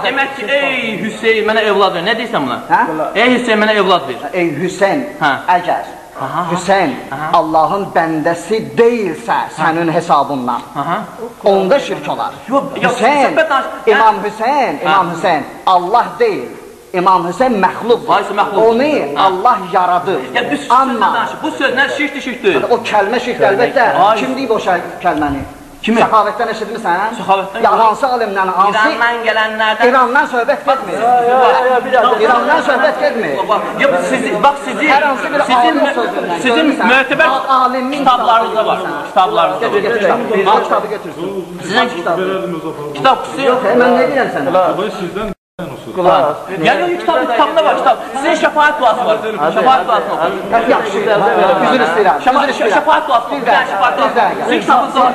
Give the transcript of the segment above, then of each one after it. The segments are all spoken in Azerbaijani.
demək ki, ey Hüseyin mənə evlad ver. Nə deyirsən buna? Ey Hüseyin mənə evlad ver. Ey Hüseyin, əgər Hüseyin Allahın bəndəsi deyilsə sənin hesabından, onda şirk olar. Hüseyin, İmam Hüseyin, Allah deyil. İmam Hüseyin məxluqdur. Onu Allah yaradır. Amma bu sözlər şirkdir. O kəlmə şirkdir, əlbəttə. Kim deyib o kəlməni? Kimi? Səxavətdən eşitmirsən? Səxavətdən? Ya hansı alimdən? İrandan gələnlərdən? İrandan söhbət getmir. İrandan söhbət getmir. Bax sizin mötəbər kitablarınızda var. Kitablarınızda var. Kitabı götürsün. Sizin kitab. Yox, mən nə deyirəm sənə? Yəni kitabında var, kitab. Sizin şəfaət duası var. Şəfaət duasını oxuyun. Yaxşı, üzr istəyirəm. Şəfaət duası oxuyun. Sizin kitabınızda var.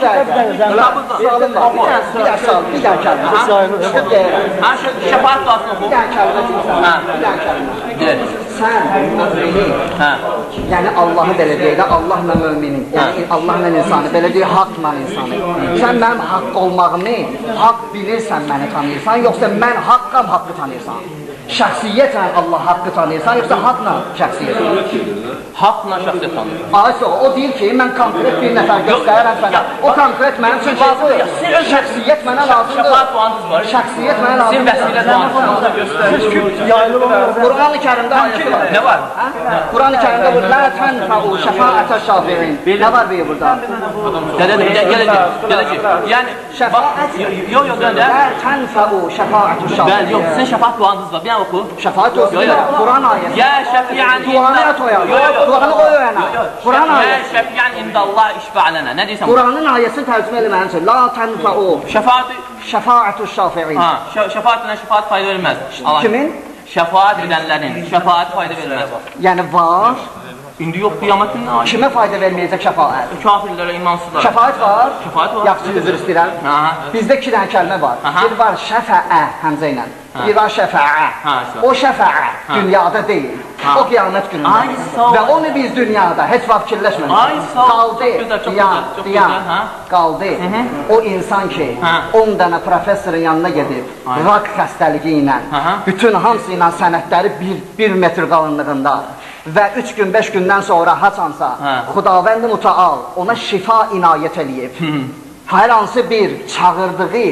Bir daha kəlmə. Şəfaət duasını oxuyun. Bir daha kəlmə. Sən müminin, yəni Allahı belə deyil, Allahla müminin, yəni Allahla insanı, belə deyil, haqla insanı. Sən mənim haqq olmağımı, haqq bilirsən məni tanıyırsan, yoxsa mən haqqam haqqı tanıyırsan. Şəxsiyyətlə Allah haqqı tanıyırsan, yoxsa haqla şəxsiyyət? Haqla şəxsiyyət tanıyır. Aysə, o deyir ki, mən konkret bir nəfər göstərərəm sənə. O konkret mənim üçün lazımdır. Şəxsiyyət mənə lazımdır. Şəfaət duanız var. Şəxsiyyət mənə lazımdır. Sizin vəsilə duanızı göstərir. Qur'an-ı Kərimdə ayəsi var. Nə var? Qur'an-ı Kərimdə bu, lə tənfəu şəfaətə şafirin. Nə var beyir burada? Gələcək. Yəni, yox, lə tənfəu şəfaətə şafirin. Bəli, yox, sizin şəfaət duanız var. Bir an oxu. Şəfaət olsun, Qur'an ayəsi. Yə şəfiən Duanı at o yana. Duanı qoy o yana. Qur'an ayəsi. Yə şəfiən indəllah işfa'lənə. Nə deyirsən? Qur'anın ayəsini tərcümə eləmənin üçün. La tənfəu şəfaətü şafirin. Şəfaətlə şəfaət fayda verməz. Kimin? Şəfaət edənlərin şəfaət fayda verməz. Yəni var. İndi yox, qiyamət günü. Kimə fayda verməyəcək şəfaət? Kafirlərə, imansızlara. Şəfaət var. Şəfaət var. Yaxşı, üzr istəyirəm. Bizdə iki dənə kəlmə var. Bir var şəfəə, həmzə ilə. Bir var şəfəə. O şəfəə dünyada deyil. O qiyamət günündə. Və onu biz dünyada heç vaxt fikirləşmədik. Qaldı. O insan ki, 10 dənə professorun yanına gedib, rak xəstəliyi ilə, bütün hamısı ilə sənədləri 1 metr qalınlığında və 3 gün, 5 gündən sonra haçansa Xudavənd-i Mütəal ona şifa inayət eləyib. Hər hansı bir çağırdığı,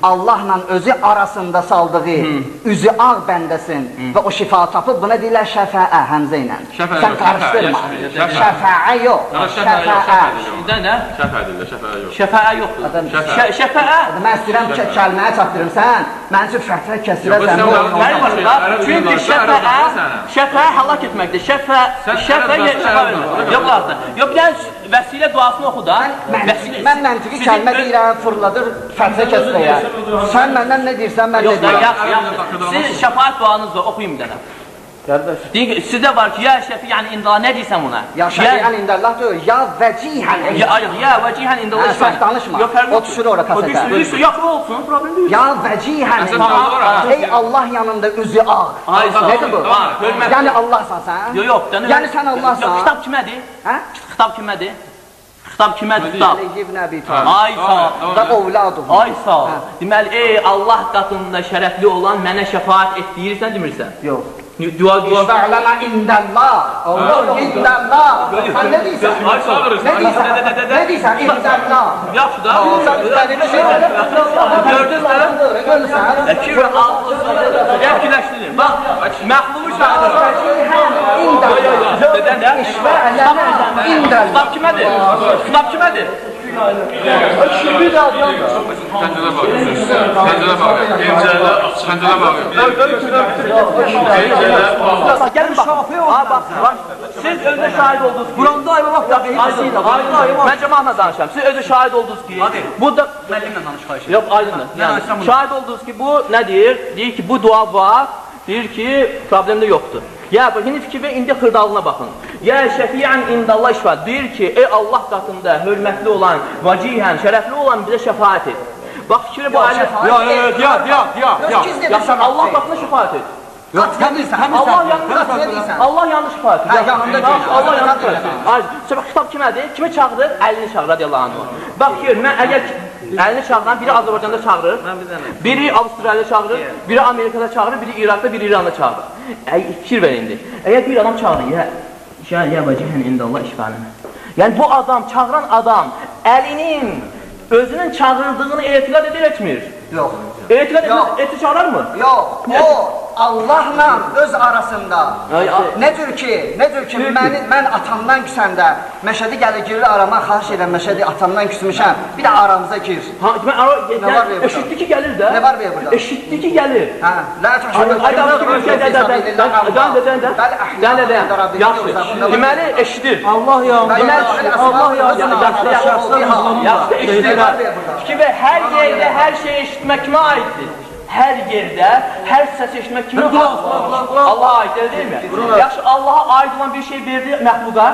Allahla özü arasında saldığı, üzü ağ bəndəsin və o şifa tapıb, buna deyirlər şəfəə, həmzə ilə. Sən qarışdırma. Şəfəə yox. Şəfəə. Nə? Şəfəə deyirlər, şəfəə yox. Şəfəə yoxdur. Şəfəə. Mən istəyirəm kəlməyə çatdırım sən. Mən üçün fətrə kəsirəsən. Çünki şəfəə həlak etməkdir. Şəfə yox lazım. Yox, bir vəsilə duasını oxu da. Mən məntiqi kəlmə deyirəm, fırladır fətrə kəsrəyə. Sən məndən nə deyirsən, mən nə deyirəm. Siz şəfaət duanız var, oxuyun bir dənə. Sizdə var ki, ya şəfiyyən indəllah, nə deyirsən buna? Ya şəfiyyən indəllah deyil, ya vəcihən indəllah. Ya vəcihən indəllah. Səhv danışma, o düşür ora kasetə. Yaxşı olsun, problem deyil. Ya vəcihən indəllah, ey Allah yanında üzü ağ. Nədir bu? Yəni Allahsan sən? Yox. Yəni sən Allahsan? Kitab kimədir? Kitab kimədir? Kitab kimədir kitab? Ay sağ. Və ovladuhu. Ay sağ. Deməli, ey Allah qatında şərəfli olan mənə şəfaət etdirirsən, demirsən? Yox. Dua. İşba'lana indəllah. Allah indəllah. Sən nə deyirsən? Ay sağ verirsən. Nə deyirsən? İndəllah. Yaxşı da. Gördün mü? Görürsən? Kimi ağlısın? Fikirləşdirin. Bax, məxlumu şahidi. İndəllah. İşba'lana indəllah. Kitab kimədir? Kitab kimədir? Bir daha diyorum. Pəncərə bağlı. Pəncərə bağlı. Gəlin bax. Siz özünə şahid oldunuz ki, Quranda ayva vaxt mən cəmaatla danışıram. Siz özünə şahid oldunuz ki, burada Müəllimlə danış xahiş. Yox, aydındır. Şahid oldunuz ki, bu nə deyir? Deyir ki, bu dua var. Deyir ki, problemdə yoxdur. Ya, indi fikir və indi xırdalığına baxın. Ya şəfiyyən indəllah işfət. Deyir ki, ey Allah qatında hörmətli olan, vacihən, şərəfli olan bizə şəfaət et. Bax, fikri bu alə... Allah qatında şəfaət et. Allah yanlış şəfaət et. Allah yanlış şəfaət et. Kitab kimədir? Kimi çağırır? Əlini çağır, radiyallahu anh. Bax, mən əgər əlini çağıran, biri Azərbaycanda çağırır, biri Avstraliyada çağırır, biri Amerikada çağırır, biri İraqda, biri İranda çağırır. Fikir verin indi. Əgər bir adam çağırır, ya vəcihən indəllah işfəlinə. Yəni bu adam, çağıran adam əlinin özünün çağırıldığını etiqad etmir. Yox. Etiqad çağırar mı? Yox. O Allahla öz arasında. Necür ki, mən atamdan küsəndə Məşədi gəlir, girir arama, xahiş edən Məşədi atamdan küsmüşəm. Bir də aramıza gir. Eşitdi ki gəlir də. Ne var be burada? Eşitdi ki gəlir. Yaxşı. Deməli eşidir. Allah ya. Allah ya. Yaxşı eşidir. Fikir ver, hər yerdə hər şey eşitmək kimə aiddir? Hər yerdə, hər səs eşitmək kimə aiddir? Allaha aiddir, deyil mi? Yaxşı, Allaha aid olan bir şey verdi məxluqa.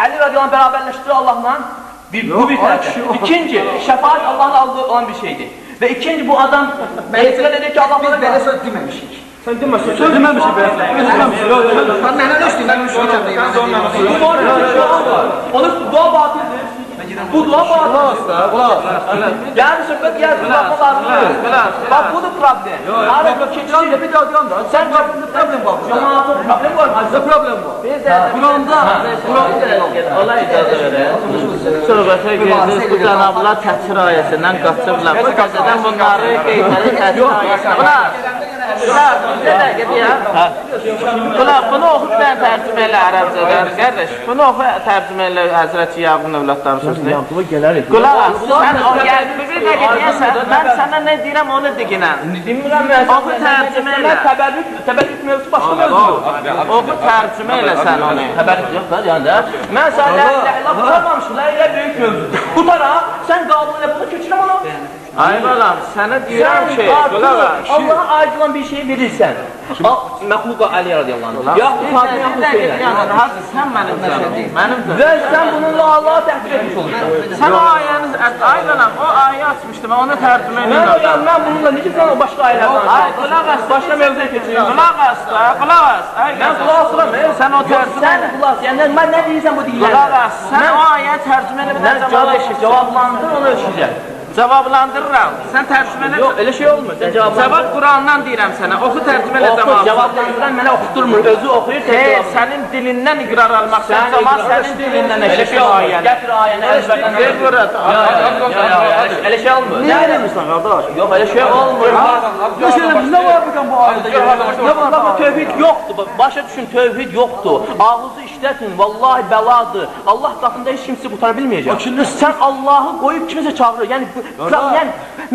Əli radiyallahu bərabərləşdirir Allahla. Bu bir tərəfdə. İkinci, şəfaət Allahın aldığı olan bir şeydir. Və ikinci, bu adam etiqad edir ki, Allah Biz belə söz deməmişik. Sen deməmişsin. Söz deməmişsin be. Mən mənə nə istəyim? Mən müşküləm. Onun dua batildir. Bu dua batildir. Yani söhbət gəlsin, baxma lazımdır. Bax, budur problem. Bir daha diyorum da. Sen problem var. Cemaatın problem var. Bizde problem var. Kur'an'da Allah icazə verər. Söhbətə girdik, bu cənablar təfsir ayəsindən qaçıblar. Bu qəzədən bunları qeydləri təfsir ayəsindən. Bunlar, bunu oxu bir dənə tərcümə elə ərəbcədən. Qardaş, bunu oxu tərcümə elə Həzrəti Yaqubun övladları sözünü. Qulaq as, sən o gəldi, bir dəqiqə deyəsən, mən sənə nə deyirəm, onu diginəm. Demirəm mən. Oxu tərcümə elə. Təbəllük mövzusu başqa mövzudur. Oxu tərcümə elə sən onu. Təbəllük yox da, yəni də. Mən sən la ilahe illallah tutarmamışım, la ilahe böyük mövzudur. Tutaram, sən qaldın elə bunu köçürəm onu. Ay balam, sənə deyirəm ki, Allaha aid olan bir şey verirsən. Məxluqa Ali radiyallahu anh. Yaxud Fatimə Hüseynə. Sən mənim canım. Və sən bununla Allaha təhqir etmiş olursan. Sən o ayəni, ay balam, o ayə açmışdım, onu tərcümə edirəm. Mən bununla necə sən o başqa ayələrdən? Ay, qulaq as, başqa mövzuya keçirik. Qulaq as da, qulaq as. Mən qulaq asıram, sən o tərcümə... Sən qulaq as, yəni mən nə deyirsən bu deyirəm. Qulaq as, sən o ayəni tərcümə edirəm. Cavablandır, onu ölçəcək. Cavablandırıram. Sən tərcümə elə... Yox, elə şey olmur. Sən cavablandır. Cavab Qurandan deyirəm sənə. Oxu tərcümə elə cavab. Cavablandıran mənə oxuturmur. Özü oxuyur, sənin dilindən iqrar almaq. Sənin dilindən eşit ayəni. Gətir ayəni, əzbərdən. Ver bura. Elə şey olmur. Niyə eləmirsən qardaş? Yox, elə şey olmur. Yox, nə var bugün bu ayədə? Tövhid yoxdur. Başa düşün, tövhid yoxdur. Ağzı işlətin, vallahi bəladır. Allah qatında heç kimisi qutara bilməyəcək. Sən Allahı qoyub kimisə çağırır. Yəni,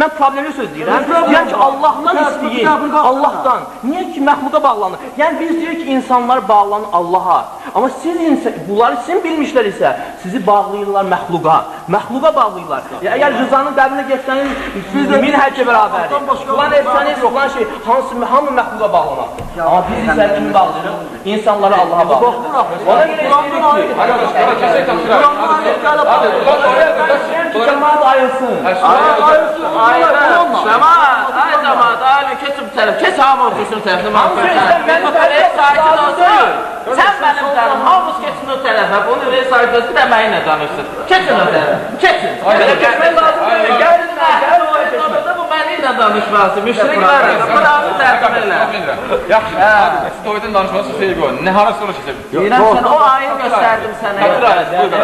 mən problemli söz deyirəm. Yəni ki, Allahdan istəyin. Allahdan. Niyə ki, məxluqa bağlanır? Yəni, biz deyir ki, insanlar bağlanır Allaha. Amma bunları sizin bilmişlər isə sizi bağlayırlar məxluqa. Məxluqa bağlayırlar. Əgər rızanın qəbrinə geçsəniz, min həcə bərabərdir. Ulan etsəniz, ulan şey, hamı məxluqa bağlamaq. Amma biz isə kimi bağlayırıq? İnsanları Allaha bağlayırıq. Ona görə cəmaat ayılsın. Ay cəmaat, ay keçin bu tərəf. Keç hamı otursun tərəfini. Sən mənim canım, hamımız keçin o tərəfə. Bunu ver saygısı, bir də mənimlə danışsın. Keçin o tərəfə, keçin. Belə keçmək lazım deyil. Gəlin, bu mənimlə danışması, müşriklər. Buranı tərcümə elə. Yaxşı, stoydan danışması şey qoyun. Nə hara sonra keçib? Deyirəm sən, o ayını göstərdim sənə.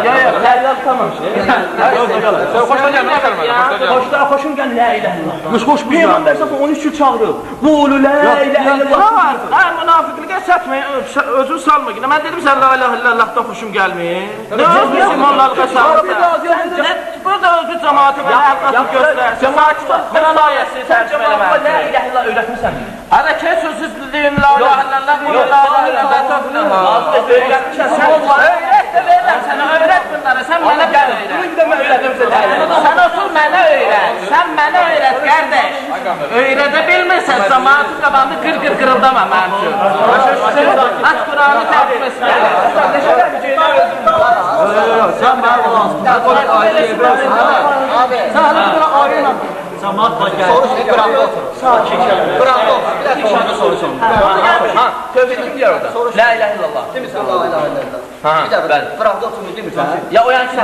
yox, tərlər tutamamışdır. Xoşdan gəlmək gəlmə. Xoşun gəl, la ilahe illallah. Peyğəmbər sən 13 il çağırıb. Qulu la ilahe illallah. Ay münafiqliyə çatmayın, özün salma. Mən dedim sən la ilahe illallahdan xoşum gəlmir. Nə müsəlmanlarla salma. Burada özü cəmaatı belə əhqatı göstərsin. Cəmaatı Quran ayəsi tərcümə eləmək. La ilahe illallah öyrətmirsən. Hələ kes sözsüz deyin la ilahe illallah, qulu la ilahe illallah. Öyrətmirsən. Öyrət də verirəm sənə, öyrət bunları. Sən mənə öyrət. Sən otur mənə öyrət. Sən mənə öyrət, qardaş. Öyrədə bilmirsən, cəmaatı qabandı qır-qır qırıldama mənim üçün. Aç Quranı tərcüməsi gəlir. Sen bana olansın. Sen bana ayına. Cemaat baş gəlir. Quranda otur. Sakin. Quranda otur. Bir dəfə onu soruşun. Tövhid kim deyir orada? La ilahe illallah. Demirsən la ilahe illallah. Bir dəfə. Quranda oturmuş demirsən. Ya o yəni ki,